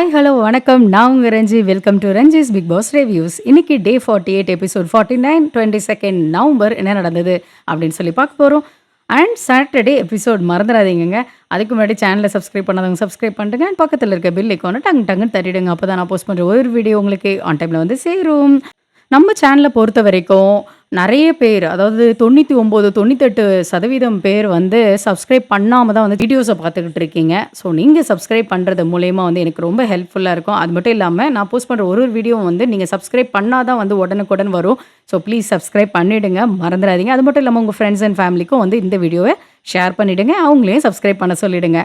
Hi, hello, வணக்கம். நான் உங்க Ranji. Welcome to Ranji's Bigg Boss reviews. இன்னைக்கு டே 48 எபிசோட் 49 22 நவம்பர் என்ன நடந்தது அப்படின்னு சொல்லி பார்க்க போறோம். அண்ட் சாட்டர்டே எபிசோட் மறந்துடாதீங்கங்க. அதுக்கு முன்னாடி சேனலை சப்ஸ்கிரைப் பண்ணாதவங்க சப்ஸ்கிரைப் பண்ணிட்டுங்க. அண்ட் பக்கத்தில் இருக்க பெல் ஐக்கானை டங்குன்னு தட்டிடுங்க. அப்போ தான் நான் போஸ்ட் பண்ணுற ஒரு வீடியோ உங்களுக்கு ஆன் டைமில் வந்து சேரும். நம்ம சேனலை பொறுத்த வரைக்கும் நெறைய பேர், அதாவது 99, 98% பேர் வந்து சப்ஸ்கிரைப் பண்ணாம தான் வந்து வீடியோஸ பார்த்துக்கிட்டு இருக்கீங்க. ஸோ நீங்க சப்ஸ்கிரைப் பண்றது மூலியமா வந்து எனக்கு ரொம்ப ஹெல்ப்ஃபுல்லா இருக்கும். அது மட்டும் இல்லாம நான் போஸ்ட் பண்ற ஒரு வீடியோவும் வந்து நீங்க சப்ஸ்கிரைப் பண்ணா தான் வந்து உடனுக்குடன் வரும். ஸோ ப்ளீஸ் சப்ஸ்கிரைப் பண்ணிடுங்க. மறந்துறாதீங்க. அது மட்டும் இல்லாம உங்க ஃப்ரெண்ட்ஸ் அண்ட் ஃபேமிலிக்கும் வந்து இந்த வீடியோவ ஷேர் பண்ணிடுங்க. அவங்களையும் சப்ஸ்கிரைப் பண்ண சொல்லிடுங்க.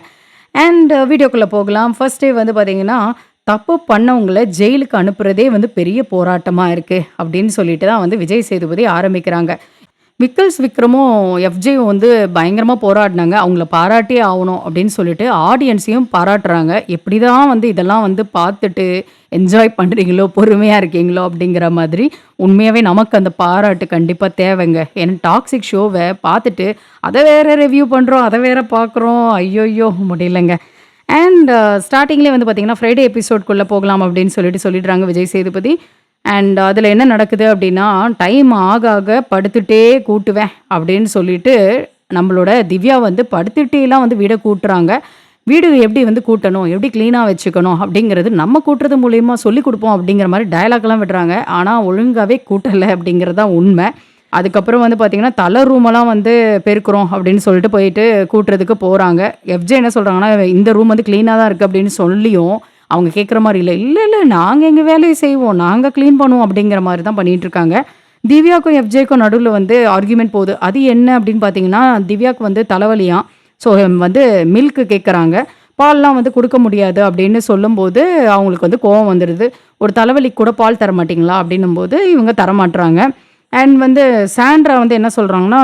அண்ட் வீடியோக்குள்ள போகலாம். ஃபர்ஸ்ட் டே வந்து பார்த்தீங்கன்னா, தப்பு பண்ணவங்கள ஜெயிலுக்கு அனுப்புறதே வந்து பெரிய போராட்டமா இருக்கு அப்படின்னு சொல்லிட்டு தான் வந்து விஜய் சேதுபதி ஆரம்பிக்கிறாங்க. விக்கல்ஸ் விக்ரமும், எஃப்ஜேயும் வந்து பயங்கரமா போராடினாங்க. அவங்கள பாராட்டியே ஆவணும் அப்படின்னு சொல்லிட்டு ஆடியன்ஸையும் பாராட்டுறாங்க. எப்படிதான் வந்து இதெல்லாம் வந்து பார்த்துட்டு என்ஜாய் பண்றீங்களோ, பொறுமையா இருக்கீங்களோ அப்படிங்கிற மாதிரி. உண்மையாவே நமக்கு அந்த பாராட்டு கண்டிப்பா தேவைங்க. ஏன்னா டாக்ஸிக் ஷோவ பார்த்துட்டு அத வேற ரிவ்யூ பண்றோம், அத வேற பார்க்குறோம். ஐய்யய்யோ! முடியலங்க. அண்ட் ஸ்டார்ட்டிங்லேயே வந்து பார்த்தீங்கன்னா, ஃப்ரைடே எபிசோட்குள்ள போகலாம் அப்படின்னு சொல்லிடுறாங்க விஜய் சேதுபதி. அண்ட் அதில என்ன நடக்குது அப்படின்னா, டைம் ஆக ஆக படுத்துட்டே கூட்டுவேன் அப்படின்னு சொல்லிட்டு, நம்மளோட திவ்யா வந்து படுத்துட்டேலாம் வந்து வீட கூட்டுறாங்க. வீடு எப்படி வந்து கூட்டணும், எப்படி கிளீனா வச்சுக்கணும் அப்படிங்கிறது நம்ம கூட்டுறது மூலியமா சொல்லிக் குடுப்போம் அப்படிங்கிற மாரி டயலாக்லாம் விடுறாங்க. ஆனா ஒழுங்காவே கூட்டல அப்படிங்கிறது தான் உண்மை. அதுக்கப்புறம் வந்து பார்த்தீங்கன்னா, தல ரூமெல்லாம் வந்து பெருக்குறோம் அப்படின்னு சொல்லிட்டு போயிட்டு கூட்டுறதுக்கு போறாங்க. எஃப்ஜே என்ன சொல்றாங்கன்னா, இந்த ரூம் வந்து கிளீனா தான் இருக்கு அப்படின்னு சொல்லியும், அவங்க கேட்குற மாரி இல்ல. இல்ல, இல்ல நாங்க எங்க வேலைய செய்வோம். நாங்க கிளீன் பண்ணுவோம் அப்படிங்கிற மாரி தான் பண்ணிட்டு இருக்காங்க. திவ்யாக்கும் எஃப்ஜேக்கும் நடுவுல வந்து ஆர்கியூமென்ட் போகுது. அது என்ன அப்படின்னு பார்த்தீங்கன்னா, திவ்யாக்கு வந்து தலைவலியாம். ஸோ வந்து மில்க் கேட்குறாங்க. பால்லாம் வந்து குடுக்க முடியாது அப்படின்னு சொல்லும்போது, அவங்களுக்கு வந்து கோவம் வந்துருது. ஒரு தலைவலிக்கு கூட பால் தர மாட்டீங்களா? அப்படின்னும்போது இவங்க தரமாட்றாங்க. அண்ட் வந்து சாண்ட்ரா வந்து என்ன சொல்றாங்கன்னா,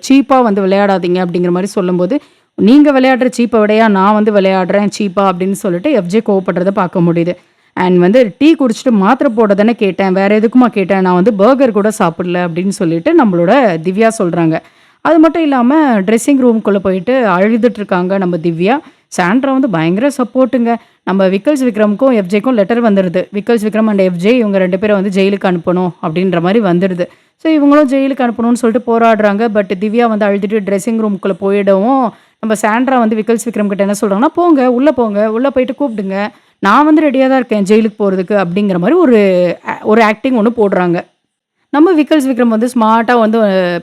சீப்பா வந்து விளையாடாதீங்க அப்படிங்கிற மாரி சொல்லும்போது, நீங்க விளையாடுற சீப்ப விடையா நான் வந்து விளையாடுறேன் சீப்பா அப்படின்னு சொல்லிட்டு எஃப்ஜே கோவப்படுறத பார்க்க முடியுது. அண்ட் வந்து டீ குடிச்சிட்டு மாத்திரை போட தானே கேட்டேன். வேற எதுக்குமா கேட்டேன்? நான் வந்து பர்கர் கூட சாப்பிடல அப்படின்னு சொல்லிட்டு நம்மளோட திவ்யா சொல்றாங்க. அது மட்டும் இல்லாம ட்ரெஸ்ஸிங் ரூம்குள்ள போயிட்டு அழுதுட்டு இருக்காங்க நம்ம திவ்யா. சாண்ட்ரா வந்து பயங்கர சப்போர்ட்டுங்க. நம்ம விக்கல்ஸ் விக்ரமுக்கும், எஃப்ஜேக்கும் லெட்டர் வந்துருது. விக்கல்ஸ் விக்ரம் அண்ட் எஃப்ஜே இவங்க 2 பேர வந்து ஜெயிலுக்கு அனுப்பணும் அப்படின்ற மாரி வந்துடுது. ஸோ இவங்களும் ஜெயிலுக்கு அனுப்பணும்னு சொல்லிட்டு போராடுறாங்க. பட் திவ்யா வந்து அழுதுட்டு ட்ரெஸ்ஸிங் ரூம்குள்ள போயிடவும், நம்ம சாண்ட்ரா வந்து விக்கல்ஸ் விக்ரம் கிட்ட என்ன சொல்றாங்கன்னா, "போங்க, உள்ள போங்க. உள்ள போயிட்டு கூப்பிடுங்க. நான் வந்து ரெடியா தான் இருக்கேன் ஜெயிலுக்கு போறதுக்கு." அப்படிங்கிற மாரி ஒரு ஆக்டிங் ஒண்ணு போடுறாங்க. நம்ம விக்கல்ஸ் விக்ரம் வந்து ஸ்மார்ட்டா வந்து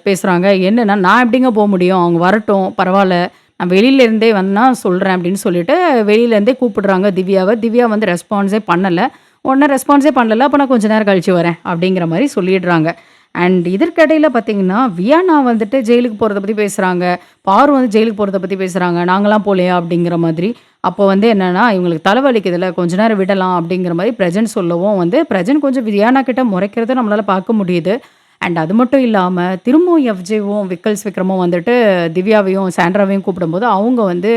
பேசுறாங்க. என்னன்னா, "நான் எப்படிங்க போ முடியும்? அவங்க வரட்டும், பரவால்ல. நான் வெளியில இருந்தே வேணா சொல்றேன்." அப்படின்னு சொல்லிட்டு வெளியில இருந்தே கூப்பிடுறாங்க திவ்யாவ. திவ்யா வந்து ரெஸ்பான்ஸே பண்ணல. உடனே ரெஸ்பான்ஸே பண்ணல. "அப்ப நான் கொஞ்ச நேரம் கழிச்சு வரேன்." அப்படிங்கிற மாரி சொல்லிடுறாங்க. அண்ட் இதற்கிடையில பார்த்தீங்கன்னா, வியானா வந்துட்டு ஜெயிலுக்கு போறத பத்தி பேசுறாங்க. பாரு வந்து ஜெயிலுக்கு போறத பத்தி பேசுறாங்க. "நாங்கலாம் போலயா?" அப்படிங்கிற மாதிரி. அப்போ வந்து என்னன்னா, "இவங்களுக்கு தலைவலிக்குதுல்ல, கொஞ்ச நேரம் விடலாம்." அப்படிங்கிற மாரி பிரஜன் சொல்லவும் வந்து, பிரஜன் கொஞ்சம் வியானா கிட்ட முறைக்கிறத நம்மளால பார்க்க முடியுது. அண்ட் அது மட்டும் இல்லாம, திரும்பவும் எஃப்ஜேவும், விக்கல்ஸ் விக்ரமும் வந்துட்டு திவ்யாவையும், சாண்ட்ராவையும் கூப்பிடும்போது, அவங்க வந்து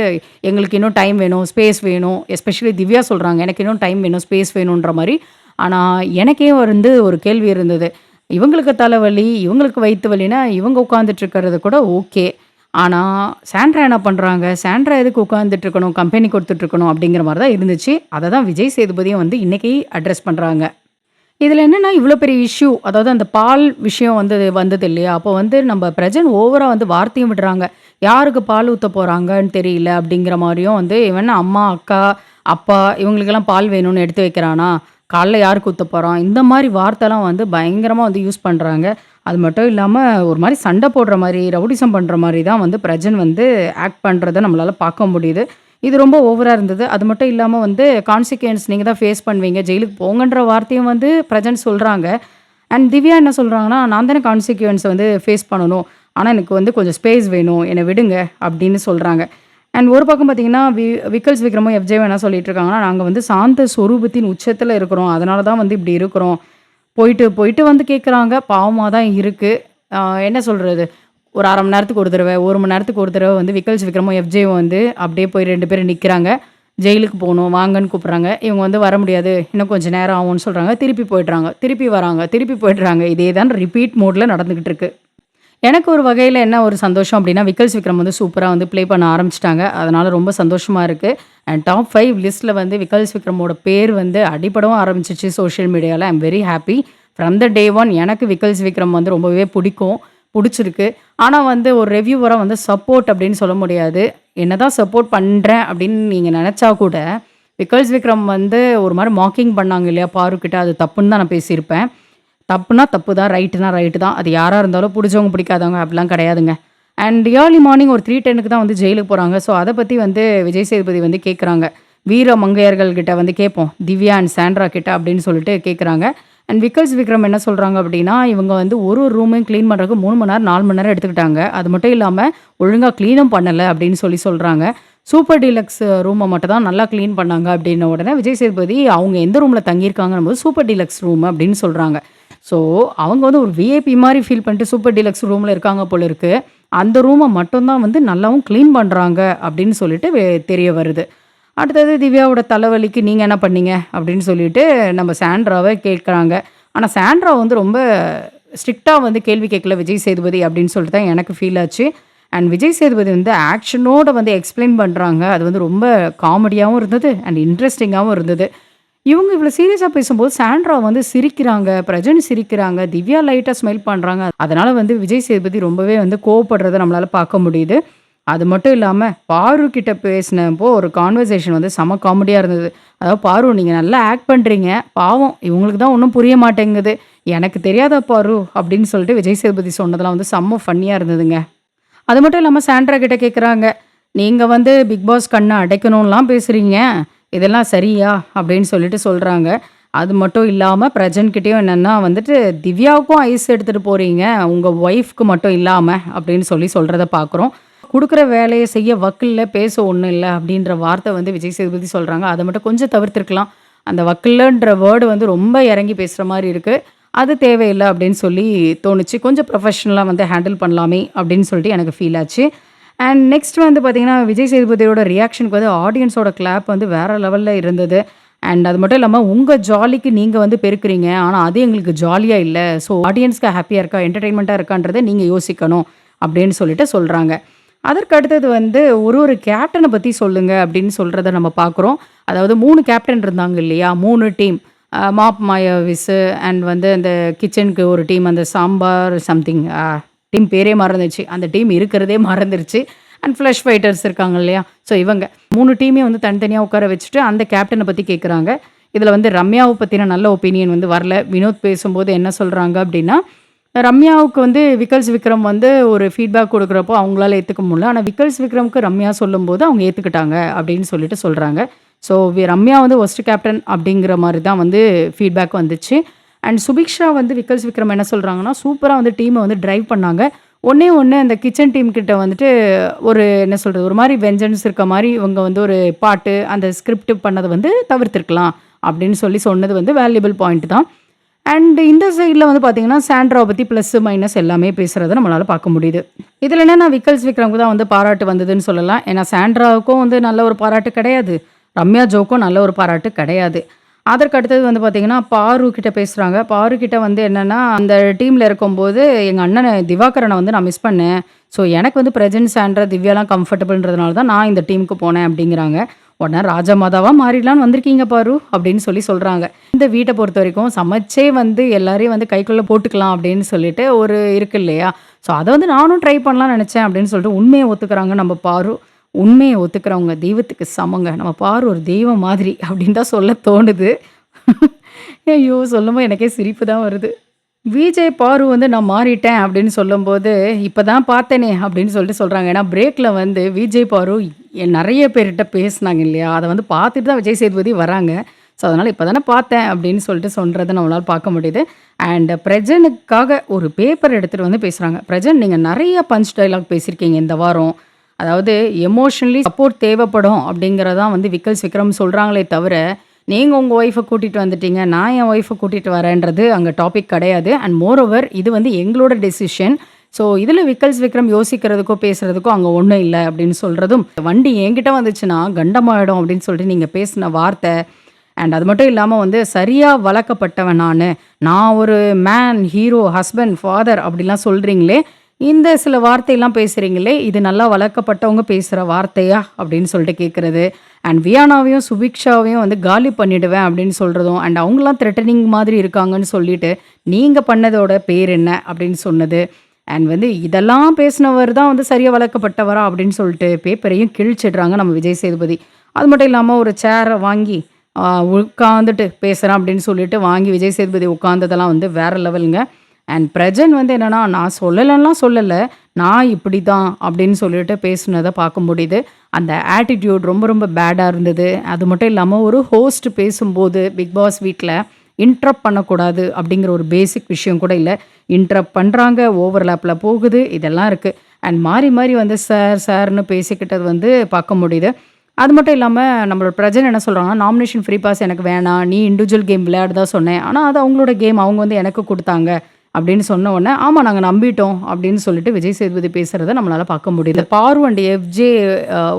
எங்களுக்கு இன்னும் டைம் வேணும், ஸ்பேஸ் வேணும். எஸ்பெஷலி திவ்யா சொல்றாங்க, "எனக்கு இன்னும் டைம் வேணும், ஸ்பேஸ் வேணுன்ற" மாரி. ஆனா, எனக்கே வந்து ஒரு கேள்வி இருந்தது. இவங்களுக்கு தலைவலி, இவங்களுக்கு வயித்து வலின்னா, இவங்க உட்கார்ந்துட்டு இருக்கிறது கூட ஓகே. ஆனா, சாண்ட்ரா என்ன பண்றாங்க? சாண்ட்ரா எதுக்கு உட்கார்ந்துட்டு இருக்கணும்? கம்பெனி குடுத்துட்டு இருக்கணும் அப்படிங்கிற மாரி தான் இருந்துச்சு. அத தான் விஜய் சேதுபதியும் வந்து இன்னைக்கு அட்ரஸ் பண்றாங்க. இதுல என்னன்னா, இவ்ளோ பெரிய இஷ்யூ. அதாவது அந்த பால் விஷயம் வந்தது இல்லையா? அப்போ வந்து நம்ம பிரஜன் ஓவரா வந்து வார்த்தையும் விடுறாங்க. யாருக்கு பால் ஊத்த போறாங்கன்னு தெரியல அப்படிங்கிற மாரியும் வந்து, இவன் அம்மா, அக்கா, அப்பா இவங்களுக்கெல்லாம் பால் வேணும்னு எடுத்து வைக்கிறானா? காலைல யாருக்கு ஊத்த போறான்? இந்த மாரி வார்த்தைலாம் வந்து பயங்கரமா வந்து யூஸ் பண்றாங்க. அது மட்டும் இல்லாம ஒரு மாரி சண்டை போடுற மாரி, ரவுடிசம் பண்ற மாரி தான் வந்து பிரஜன் வந்து ஆக்ட் பண்றத நம்மளால பார்க்க முடியுது. இது ரொம்ப ஓவரா இருந்தது. அது மட்டும் இல்லாம வந்து கான்சிக்வென்ஸ் நீங்க தான் ஃபேஸ் பண்ணுவீங்க. ஜெயிலுக்கு போங்கன்ற வார்த்தையும் வந்து பிரசன்ட் சொல்றாங்க. அண்ட் திவ்யா என்ன சொல்றாங்கன்னா, "நான் தானே கான்சிக்வென்ஸ வந்து ஃபேஸ் பண்ணணும். ஆனா எனக்கு வந்து கொஞ்சம் ஸ்பேஸ் வேணும். என்ன விடுங்க." அப்படின்னு சொல்றாங்க. அண்ட் ஒரு பக்கம் பார்த்தீங்கன்னா, விக்கல்ஸ் விக்ரமும், எஃப்ஜேவும் என்ன சொல்லிட்டு இருக்காங்கன்னா, "நாங்க வந்து சாந்த சொரூபத்தின் உச்சத்தில இருக்கிறோம். அதனால தான் வந்து இப்படி இருக்கிறோம்." போயிட்டு, போயிட்டு வந்து கேட்குறாங்க. பாவமா தான் இருக்கு. அ என்ன சொல்றது? ஒரு 1/2 மணி நேரத்துக்கு ஒரு தடவ, 1 மணி நேரத்துக்கு ஒரு தடவ வந்து விக்கல்ஸ் விக்ரமும், எஃப்ஜேவும் வந்து அப்படியே போய் 2 பேரும் நிக்கிறாங்க. ஜெயிலுக்கு போணும் வாங்கன்னு கூப்பிடுறாங்க. இவங்க வந்து வர முடியாது. இன்னும் கொஞ்சம் நேரம் ஆகும்ன்னு சொல்றாங்க. திருப்பி போயிடுறாங்க. திருப்பி வராங்க. திருப்பி போயிடுறாங்க. இதே தான் ரிப்பீட் மோட்ல நடந்துகிட்டு இருக்கு. எனக்கு ஒரு வகையில என்ன ஒரு சந்தோஷம் அப்டின்னா, விக்கல்ஸ் விக்ரம் வந்து சூப்பரா வந்து ப்ளே பண்ண ஆரம்பிச்சுட்டாங்க. அதனால ரொம்ப சந்தோஷமா இருக்கு. அண்ட் டாப் 5 லிஸ்ட்ல வந்து விக்கல்ஸ் விக்ரமோட பேர் வந்து அடிபடவும் ஆரம்பிச்சுச்சு சோஷியல் மீடியால. I am very happy. From the day one எனக்கு விக்கல்ஸ் விக்ரம் வந்து ரொம்பவே புடிச்சிருக்கு. ஆனா வந்து ஒரு ரிவ்யூவரா வந்து சப்போர்ட் அப்டின்னு சொல்ல முடியாது. என்னதான் சப்போர்ட் பண்றேன் அப்டின்னு நீங்க நெனச்சா கூட, விக்கல்ஸ் விக்ரம் வந்து ஒரு மாரி மாக்கிங் பண்ணாங்க இல்லையா? பாரு கிட்ட அது தப்புன்னு தான் நான் பேசியிருப்பேன். தப்புனா தப்பு தான். ரைட்டுனா ரைட்டு தான். அது யாரா இருந்தாலும் புடிச்சவங்க, பிடிக்காதவங்க அப்படிலாம் கிடையாதுங்க. அண்ட் ஏர்லி மார்னிங் ஒரு 3:10க்கு தான் வந்து ஜெயிலுக்கு போறாங்க. ஸோ, அத பத்தி வந்து விஜய் சேதுபதி வந்து கேட்குறாங்க. வீர மங்கையர்கள் கிட்ட வந்து கேட்போம். திவ்யா அண்ட் சாண்ட்ரா கிட்ட அப்படின்னு சொல்லிட்டு கேட்குறாங்க. அண்ட் விக்கல்ஸ் விக்ரம் என்ன சொல்றாங்க அப்படின்னா, இவங்க வந்து ஒரு ஒரு ரூமையும் கிளீன் பண்றதுக்கு 3 மணி நேரம், 4 மணி நேரம் எடுத்துக்கிட்டாங்க. அது மட்டும் இல்லாம ஒழுங்கா கிளீனும் பண்ணல அப்படின்னு சொல்றாங்க. சூப்பர் டீலக்ஸ் ரூம மட்டும் தான் நல்லா கிளீன் பண்ணாங்க அப்படின்ன உடனே விஜய் சேதுபதி அவங்க எந்த ரூம்ல தங்கியிருக்காங்கன்னும்போது சூப்பர் டீலக்ஸ் ரூம் அப்படின்னு சொல்றாங்க. ஸோ, அவங்க வந்து ஒரு விஐபி மாரி ஃபீல் பண்ணிட்டு சூப்பர் டீலக்ஸ் ரூம்ல இருக்காங்க போல இருக்கு. அந்த ரூம மட்டும் தான் வந்து நல்லாவும் கிளீன் பண்றாங்க அப்படின்னு சொல்லிட்டு தெரிய வருது. அடுத்தது திவ்யாவோட தலைவலிக்கு நீங்க என்ன பண்ணீங்க? அப்படின்னு சொல்லிட்டு நம்ம சாண்ட்ராவ கேட்குறாங்க. ஆனா சாண்ட்ரா வந்து ரொம்ப ஸ்ட்ரிக்ட்டா வந்து கேள்வி கேட்கல விஜய் சேதுபதி அப்படின்னு சொல்லிட்டு தான் எனக்கு ஃபீல் ஆச்சு. அண்ட் விஜய் சேதுபதி வந்து ஆக்ஷனோட வந்து எக்ஸ்ப்ளைன் பண்றாங்க. அது வந்து ரொம்ப காமெடியாவும் இருந்தது அண்ட் இன்ட்ரஸ்டிங்காவும் இருந்தது. இவங்க இவ்வளோ சீரியஸா பேசும்போது சாண்ட்ரா வந்து சிரிக்கிறாங்க, பிரஜன் சிரிக்கிறாங்க, திவ்யா லைட்டா ஸ்மைல் பண்றாங்க. அதனால வந்து விஜய் சேதுபதி ரொம்பவே வந்து கோவப்படுறத நம்மளால பார்க்க முடியுது. அது மட்டும் இல்லாம பாரு கிட்ட பேசினப்போ ஒரு கான்வர்சேஷன் வந்து செம காமெடியா இருந்தது. அதாவது பாரு நீங்க நல்லா ஆக்ட் பண்றீங்க. பாவம் இவங்களுக்கு தான் ஒண்ணும் புரிய மாட்டேங்குது. எனக்கு தெரியாதா பாரு அப்படின்னு சொல்லிட்டு விஜய் சேதுபதி சொன்னதெல்லாம் வந்து செம்ம ஃபன்னியா இருந்ததுங்க. அது மட்டும் இல்லாம சாண்ட்ரா கிட்ட கேட்குறாங்க. "நீங்க வந்து பிக் பாஸ் கண்ண அடைக்கணும்லாம் பேசுறீங்க. இதெல்லாம் சரியா?" அப்படின்னு சொல்லிட்டு சொல்றாங்க. அது மட்டும் இல்லாம பிரஜன் கிட்டயும் என்னன்னா வந்துட்டு, "திவ்யாவுக்கும் ஐஸ் எடுத்துட்டு போறீங்க. உங்க ஒய்ஃப்க்கு மட்டும் இல்லாம" அப்படின்னு சொல்றத பார்க்குறோம். "குடுக்குற வேலைய செய்ய வக்கில்ல, பேச ஒண்ணும் இல்ல" அப்படின்ற வார்த்தை வந்து விஜய் சேதுபதி சொல்றாங்க. அத மட்டும் கொஞ்சம் தவிர்த்திருக்கலாம். அந்த வக்கில்லன்ற வேர்டு வந்து ரொம்ப இறங்கி பேசுற மாரி இருக்கு. அது தேவையில்ல அப்படின்னு தோணுச்சு. கொஞ்சம் ப்ரொஃபஷனலா வந்து ஹேண்டில் பண்ணலாமே அப்படின்னு சொல்லிட்டு எனக்கு ஃபீல் ஆச்சு. அண்ட் நெக்ஸ்ட் வந்து பார்த்தீங்கன்னா, விஜய் சேதுபதியோட ரியாக்ஷனுக்கு வந்து ஆடியன்ஸோட கிளாப் வந்து வேற லெவல்ல இருந்தது. அண்ட் அது மட்டும் இல்லாம உங்க ஜாலிக்கு நீங்க வந்து பெருக்குறீங்க. ஆனா அது எங்களுக்கு ஜாலியா இல்ல. ஸோ ஆடியன்ஸ்க்கு ஹேப்பியா இருக்கா, என்டர்டெயின்மென்ட்டா இருக்கான்றத நீங்க யோசிக்கணும் அப்படின்னு சொல்லிட்டு சொல்றாங்க. அதற்கு அடுத்தது வந்து ஒரு ஒரு கேப்டன பத்தி சொல்லுங்க அப்படின்னு சொல்றத நம்ம பார்க்குறோம். அதாவது 3 கேப்டன் இருந்தாங்க இல்லையா? 3 டீம். மாப் மாயாவிஸு அண்ட் வந்து அந்த கிச்சனுக்கு ஒரு டீம் அந்த சாம்பார் சம்திங் டீம் பேரே மறந்துருச்சு. அந்த டீம் இருக்கிறதே மறந்துருச்சு. அண்ட் ஃப்ளஷ் ஃபைட்டர்ஸ் இருக்காங்க இல்லையா? ஸோ இவங்க 3 டீமையும் வந்து தனித்தனியா உட்கார வச்சுட்டு அந்த கேப்டன பத்தி கேட்குறாங்க. இதில வந்து ரம்யாவ பத்தின நல்ல ஒப்பீனியன் வந்து வரல. வினோத் பேசும்போது என்ன சொல்றாங்க அப்படின்னா, ரம்யாவுக்கு வந்து விக்கல்ஸ் விக்ரம் வந்து ஒரு ஃபீட்பேக் குடுக்குறப்போ அவங்களால ஏத்துக்க முடியல. ஆனா விக்கல்ஸ் விக்ரம்க்கு ரம்யா சொல்லும்போது அவங்க ஏத்துக்கிட்டாங்க அப்படின்னு சொல்லிட்டு சொல்றாங்க. ஸோ ரம்யா வந்து வொர்ஸ்ட் கேப்டன் அப்படிங்கிற மாரி தான் வந்து ஃபீட்பேக் வந்துச்சு. அண்ட் சுபிக்ஷா வந்து விக்கல்ஸ் விக்ரம் என்ன சொல்றாங்கன்னா, சூப்பரா வந்து டீம வந்து டிரைவ் பண்ணாங்க. ஒண்ணே ஒண்ணு அந்த கிச்சன் டீம் கிட்ட வந்துட்டு ஒரு என்ன சொல்றது, ஒரு மாரி வெஞ்சன்ஸ் இருக்க மாரி இவங்க வந்து ஒரு பாட்டு, அந்த ஸ்கிரிப்ட் பண்ணத வந்து தவிர்த்திருக்கலாம் அப்படின்னு சொன்னது வந்து வேல்யூபிள் பாயிண்ட் தான். அண்ட் இந்த சைட்ல வந்து பார்த்தீங்கன்னா, சாண்ட்ராவ பத்தி பிளஸ், மைனஸ் எல்லாமே பேசுறத நம்மளால பார்க்க முடியுது. இதுல என்னன்னா விக்கல்ஸ் விக்ரம்க்கு தான் வந்து பாராட்டு வந்ததுன்னு சொல்லலாம். ஏன்னா சாண்ட்ராவுக்கும் வந்து நல்ல ஒரு பாராட்டு கிடையாது. ரம்யா ஜோக்கும் நல்ல ஒரு பாராட்டு கிடையாது. அதற்கு அடுத்தது வந்து பார்த்தீங்கன்னா, பாரு கிட்ட பேசுறாங்க. பாரு கிட்ட வந்து என்னன்னா, அந்த டீம்ல இருக்கும்போது எங்க அண்ணன திவாகரன வந்து நான் மிஸ் பண்ணேன். ஸோ எனக்கு வந்து பிரஜன், சாண்ட்ரா, திவ்யாலாம் கம்ஃபர்டபுள்ன்றதுனால தான் நான் இந்த டீமுக்கு போனேன் அப்டிங்கிறாங்க. உடனே ராஜா மாதாவா மாறிடலான்னு வந்திருக்கீங்க பாரு அப்படின்னு சொல்றாங்க. இந்த வீட்ட பொறுத்தவரைக்கும் சமைச்சே வந்து எல்லாரையும் வந்து கைக்குள்ள போட்டுக்கலாம் அப்படின்னு சொல்லிட்டு ஒரு இருக்கு இல்லையா? ஸோ அத வந்து நானும் ட்ரை பண்ணலாம்னு நெனச்சேன் அப்படின்னு சொல்லிட்டு உண்மைய ஒத்துக்கிறாங்க நம்ம பாரு. உண்மைய ஒத்துக்கிறவங்க தெய்வத்துக்கு சமங்க. நம்ம பாரு ஒரு தெய்வம் மாதிரி அப்படின்னு தான் சொல்ல தோணுது. ஐயோ! சொல்லும்போது எனக்கே சிரிப்பு தான் வருது. விஜய், பாரு வந்து நான் மாறிட்டேன் அப்படின்னு சொல்லும்போது, "இப்ப தான் பார்த்தேனே" அப்படின்னு சொல்றாங்க. ஏன்னா பிரேக்ல வந்து விஜய், பாரு நெறைய பேர்ட்ட பேசினாங்க இல்லையா? அத வந்து பார்த்துட்டு தான் விஜய் சேதுபதி வராங்க. ஸோ அதனால "இப்ப தானே பார்த்தேன்" அப்படின்னு சொல்றத நம்மளால பார்க்க முடியுது. அண்ட் பிரஜனுக்காக ஒரு பேப்பர் எடுத்துட்டு வந்து பேசுறாங்க. "பிரஜன் நீங்க நெறைய பஞ்ச் டயலாக் பேசியிருக்கீங்க இந்த வாரம். அதாவது எமோஷனலி சப்போர்ட் தேவைப்படும் அப்படிங்கிறது தான் வந்து விக்கல்ஸ் விக்ரம் சொல்றாங்களே தவிர, நீங்க உங்க ஒய்ஃப கூட்டிட்டு வந்துட்டீங்க. நான் என் ஒய்ஃப கூட்டிட்டு வரேன்றது அங்க டாபிக் கிடையாது. அண்ட் மோர் ஓவர் இது வந்து எங்களோட டெசிஷன். ஸோ இதில விக்கல்ஸ் விக்ரம் யோசிக்கிறதுக்கோ, பேசுறதுக்கோ அங்க ஒண்ணும் இல்ல அப்படின்னு சொல்றதும், வண்டி என்கிட்ட வந்துச்சுன்னா கண்டமாயிடும் அப்படின்னு சொல்லிட்டு நீங்க பேசின வார்த்தை, அண்ட் அது மட்டும் இல்லாம வந்து சரியா வளர்க்கப்பட்டவன் நானு. நான் ஒரு மேன், ஹீரோ, ஹஸ்பண்ட், ஃபாதர் அப்படிலாம் சொல்றீங்களே, இந்த சில வார்த்தையெல்லாம் பேசுறீங்களே, இது நல்லா வளர்க்கப்பட்டவங்க பேசுற வார்த்தையா? அப்படின்னு சொல்லிட்டு கேட்கறது. அண்ட் வியானாவையும், சுபிக்ஷாவையும் வந்து காலி பண்ணிடுவேன் அப்படின்னு சொல்றதும், அண்ட் அவங்கலாம் த்ரெட்டனிங் மாதிரி இருக்காங்கன்னு சொல்லிட்டு, நீங்க பண்ணதோட பேர் என்ன? அப்படின்னு சொன்னது. அண்ட் வந்து இதெல்லாம் பேசினவர் தான் வந்து சரியா வளர்க்கப்பட்டவரா? அப்படின்னு சொல்லிட்டு பேப்பரையும் கிழிச்சிடுறாங்க நம்ம விஜய் சேதுபதி. அது மட்டும் இல்லாம ஒரு சேர வாங்கி உட்காந்துட்டு பேசுறேன் அப்படின்னு சொல்லிட்டு வாங்கி விஜய் சேதுபதி உட்காந்ததெல்லாம் வந்து வேற லெவலுங்க. அண்ட் பிரஜன் வந்து என்னன்னா, நான் சொல்லலன்லாம் சொல்லல. நான் இப்படிதான் அப்படின்னு சொல்லிட்டு பேசுனத பார்க்க முடியுது. அந்த ஆட்டிட்யூட் ரொம்ப ரொம்ப பேடா இருந்தது. அது மட்டும் இல்லாம ஒரு ஹோஸ்ட் பேசும்போது பிக் பாஸ் வீட்ல இன்டரப்ட் பண்ணக்கூடாது அப்படிங்கிற ஒரு பேசிக் விஷயம் கூட இல்ல. இன்டரப்ட் பண்றாங்க, ஓவர்லேப்ல போகுது, இதெல்லாம் இருக்கு. அண்ட் மாறி மாறி வந்து சார் சார்ன்னு பேசிக்கிட்டது வந்து பார்க்க முடியுது. அது மட்டும் இல்லாம நம்மளோட பிரஜன் என்ன சொல்றாங்கன்னா, நாமினேஷன் ஃப்ரீ பாஸ் எனக்கு வேணாம். நீ இண்டிவிஜுவல் கேம் விளையாட தான் சொன்னேன். ஆனா அது அவங்களோட கேம். அவங்க வந்து எனக்கு குடுத்தாங்க. அப்படின்னு சொன்ன உடனே, ஆமா நாங்க நம்பிட்டோம் அப்படின்னு சொல்லிட்டு விஜய் சேதுபதி பேசுறத நம்மளால பார்க்க முடியுது. பாரு அண்ட் எஃப்ஜே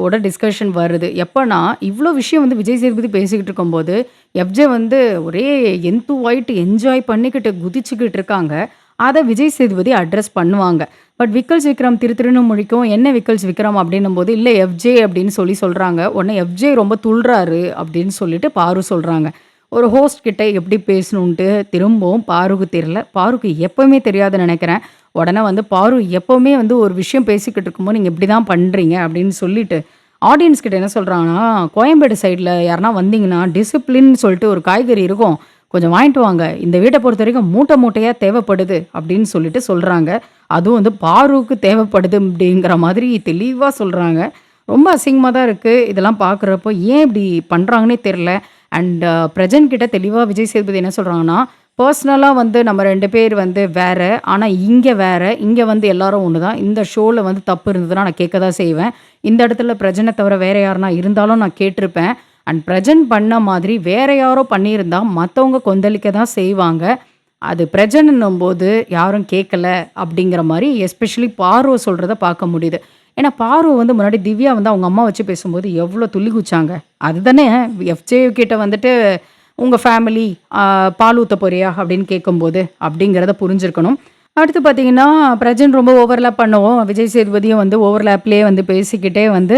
ஓட டிஸ்கஷன் வருது. எப்பன்னா, இவ்ளோ விஷயம் வந்து விஜய் சேதுபதி பேசிக்கிட்டு இருக்கும்போது, எஃப்ஜே வந்து ஒரே என்துவாயிட்டு என்ஜாய் பண்ணிக்கிட்டு குதிச்சுக்கிட்டு இருக்காங்க. அத விஜய் சேதுபதி அட்ரஸ் பண்ணுவாங்க. பட் விக்கல்ஸ் விக்ரம் திரு திருன்னு முழிக்கவும், என்ன விக்கல்ஸ் விக்ரம் அப்படின்னும்போது, இல்ல எஃப்ஜே அப்படின்னு சொல்றாங்க. உடனே எஃப்ஜே ரொம்ப துள்றாரு அப்படின்னு சொல்லிட்டு பாரு சொல்றாங்க. ஒரு ஹோஸ்ட் கிட்ட எப்படி பேசணுன்ட்டு திரும்பவும் பாருக்கு தெரியல. பாருக்கு எப்பவுமே தெரியாதுன்னு நெனைக்கிறேன். உடனே வந்து பாரு எப்பவுமே வந்து ஒரு விஷயம் பேசிக்கிட்டு இருக்கும்போது, நீங்க இப்படி தான் பண்றீங்க அப்படின்னு சொல்லிட்டு, ஆடியன்ஸ் கிட்ட என்ன சொல்றாங்கன்னா, கோயம்பேடு சைட்ல யாருனா வந்தீங்கன்னா, டிசிப்ளின்னு சொல்லிட்டு ஒரு காய்கறி இருக்கும். கொஞ்சம் வாங்கிட்டு வாங்க. இந்த வீட்ட பொறுத்தவரைக்கும் மூட்டை மூட்டையா தேவைப்படுது அப்படின்னு சொல்லிட்டு சொல்றாங்க. அதுவும் வந்து பாருக்கு தேவைப்படுது அப்படிங்கிற மாதிரி தெளிவா சொல்றாங்க. ரொம்ப அசிங்கமா தான் இருக்கு. இதெல்லாம் பார்க்குறப்போ ஏன் இப்படி பண்றாங்கன்னே தெரியல. அண்ட் பிரஜன் கிட்ட தெளிவா விஜய் சேதுபதி என்ன சொல்றாங்கன்னா, பர்சனலா வந்து நம்ம 2 பேர் வந்து வேற. ஆனா இங்க வேற. இங்க வந்து எல்லாரும் ஒண்ணு தான். இந்த ஷோல வந்து தப்பு இருந்ததுன்னா நான் கேட்க தான் செய்வேன். இந்த இடத்துல பிரஜன தவிர வேற யாருனா இருந்தாலும் நான் கேட்டிருப்பேன். அண்ட் பிரஜன் பண்ண மாதிரி வேற யாரோ பண்ணியிருந்தா மத்தவங்க கொந்தளிக்க தான் செய்வாங்க. அது பிரஜன்னும்போது யாரும் கேட்கல அப்படிங்கிற மாரி எஸ்பெஷலி பார்வ சொல்றத பார்க்க முடியுது. ஏன்னா பார்வ வந்து முன்னாடி திவ்யா வந்து அவங்க அம்மா வச்சு பேசும்போது எவ்வளோ துள்ளி குதிச்சாங்க. அதுதானே எஃப்ஜே கிட்ட வந்துட்டு உங்க ஃபேமிலி பால் ஊத்த போறியா? அப்படின்னு கேட்கும்போது அப்படிங்கிறத புரிஞ்சிருக்கணும். அடுத்து பார்த்தீங்கன்னா, பிரஜன் ரொம்ப ஓவர்லேப் பண்ணவும், விஜய் சேதுபதியும் வந்து ஓவர்லேப்லயே வந்து பேசிக்கிட்டே வந்து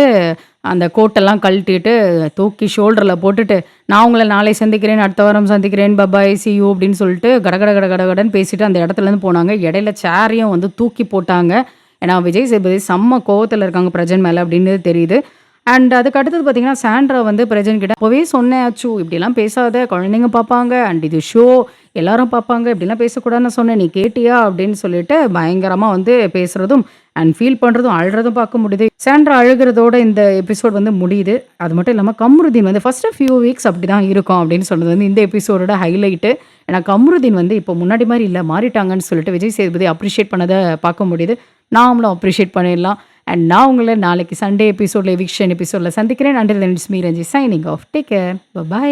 அந்த கோட்டெல்லாம் கழட்டிட்டு தூக்கி ஷோல்டர்ல போட்டுட்டு, நான் உங்கள நாளை சந்திக்கிறேன், அடுத்த வாரம் சந்திக்கிறேன், பபாய், சி யூ அப்படின்னு சொல்லிட்டு கடகட கட கட கடன்னு பேசிட்டு அந்த இடத்துலேருந்து போனாங்க. இடையில சேரையும் வந்து தூக்கி போட்டாங்க. ஏன்னா விஜய் சேதுபதி செம்ம கோவத்துல இருக்காங்க பிரஜன் மேல அப்படின்னு தெரியுது. அண்ட் அதுக்கு அடுத்தது பார்த்தீங்கன்னா, சாண்ட்ரா வந்து பிரஜன் கிட்ட அப்பவே சொன்னேன் அச்சு, இப்படிலாம் பேசாத குழந்தைங்க பார்ப்பாங்க. அண்ட் இது ஷோ எல்லாரும் பார்ப்பாங்க. இப்படிலாம் பேசக்கூடாதுன்னு சொன்னேன். நீ கேட்டியா? அப்படின்னு சொல்லிட்டு பயங்கரமா வந்து பேசுறதும் அண்ட் ஃபீல் பண்றதும், அழுறதும் பார்க்க முடியுது. சாண்ட்ரா அழுகுறதோட இந்த எபிசோட் வந்து முடியுது. அது மட்டும் இல்லாம கம்ருதீன் வந்து ஃபர்ஸ்ட் ஃபியூ வீக்ஸ் அப்படிதான் இருக்கும் அப்படின்னு சொன்னது வந்து இந்த எபிசோடோட ஹைலைட்டு. ஏன்னா கம்ருதீன் வந்து இப்போ முன்னாடி மாரி இல்ல மாறிட்டாங்கன்னு சொல்லிட்டு விஜய் சேதுபதி அப்ரிஷியேட் பண்ணத பார்க்க முடியுது. நாமளும் அப்ரிஷியேட் பண்ணிடலாம். அண்ட் நான் உங்கள நாளைக்கு சண்டே எபிசோட்ல எவிக்ஷன் எபிசோட்ல சந்திக்கிறேன். Until then it's me Ranji signing off. Take care. By.